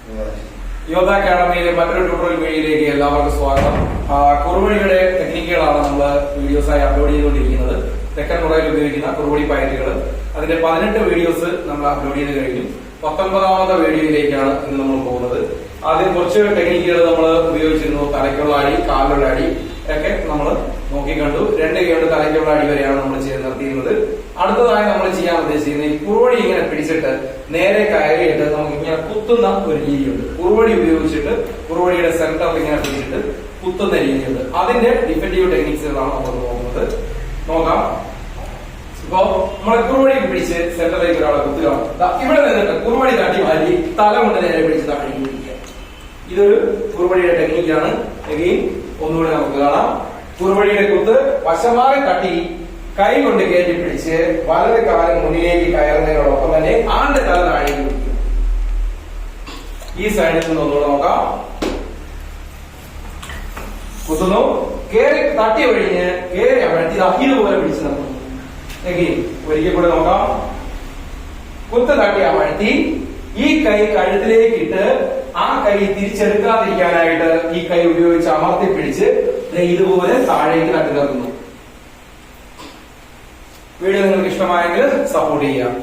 യോഗ അക്കാഡമിയിലെ മറ്റൊരു ട്യൂട്ടോറിയൽ വീഡിയോയിലേക്ക് എല്ലാവർക്കും സ്വാഗതം. കുറുവഴിയുടെ ടെക്നിക്കുകളാണ് നമ്മൾ വീഡിയോസായി അപ്ലോഡ് ചെയ്തുകൊണ്ടിരിക്കുന്നത്. തെക്കൻ മുറയിൽ ഉപയോഗിക്കുന്ന കുറുവഴി പയറ്റുകൾ, അതിന്റെ 18 വീഡിയോസ് നമ്മൾ അപ്ലോഡ് ചെയ്ത് കഴിഞ്ഞു. 19ാമത്തെ വീഡിയോയിലേക്കാണ് ഇന്ന് നമ്മൾ പോകുന്നത്. ആദ്യം കുറച്ച് ടെക്നിക്കുകൾ നമ്മൾ ഉപയോഗിച്ചിരുന്നു. തലയ്ക്കുള്ള അടി, കാലിലുള്ള അടി ഒക്കെ നമ്മൾ നോക്കിക്കണ്ടു. 2 കൈകൊണ്ട് തലയ്ക്കുള്ള അടി വരെയാണ് നമ്മൾ ചെയ്ത് നിർത്തിയിരുന്നത്. അടുത്തതായി നമ്മൾ ചെയ്യാൻ ഉദ്ദേശിക്കുന്നത് ഈ കുറുവടി ഇങ്ങനെ പിടിച്ചിട്ട് നേരെ കയറിയിട്ട് നമുക്ക് ഇങ്ങനെ കുത്തുന്ന ഒരു രീതിയുണ്ട്. കുറുവടി ഉപയോഗിച്ചിട്ട് കുറുവടിയുടെ സെന്ററിൽ ഇങ്ങനെ പിടിച്ചിട്ട് കുത്തുന്ന രീതിയുണ്ട്. അതിന്റെ ഡിഫൻറ്റീവ് ടെക്നിക്സുകളാണ് നമ്മൾ നോക്കുന്നത്. നോക്കാം. ഇപ്പൊ നമ്മളെ കുറുവടി പിടിച്ച് സെന്ററിലേക്ക് ഒരാളെ കുത്തുകയാണ്. ഇവിടെ നിന്നിട്ട് കുറുവടി തട്ടി മാറ്റി തല കൊണ്ട് നേരെ പിടിച്ച് താഴേക്ക് പിടിക്കുക. ഇതൊരു കുറുവടിയുടെ ടെക്നിക്കാണ്. എഗെയിൻ ഒന്നുകൂടി നമുക്ക് കാണാം. കുറുവടിയുടെ കുത്ത് വശമായി തട്ടി കൈ കൊണ്ട് കയറ്റി പിടിച്ച് വലത് കാലം മുന്നിലേക്ക് കയറുന്നതിനോടൊപ്പം തന്നെ ആണ്ട് തല താഴേക്ക് പിടിക്കും. ഈ സൈഡിൽ നിന്ന് ഒന്നുകൂടെ നോക്കാം. കുത്തുന്നു, കേറി തട്ടി ഒഴിഞ്ഞ് കേറി അമർത്തി ഇതുപോലെ പിടിച്ച് നിർത്തുന്നു. ഒരിക്കൽ കൂടെ നോക്കാം. കുത്ത് തട്ടി അമർത്തി ഈ കൈ കഴുത്തിലേക്ക് ഇട്ട് ആ കൈ തിരിച്ചെടുക്കാതിരിക്കാനായിട്ട് ഈ കൈ ഉപയോഗിച്ച് അമർത്തി പിടിച്ച് ഇതുപോലെ താഴേക്ക് തട്ടി നിർത്തുന്നു. വീഡിയോ നിങ്ങൾക്ക് ഇഷ്ടമായെങ്കിൽ സപ്പോർട്ട് ചെയ്യാം.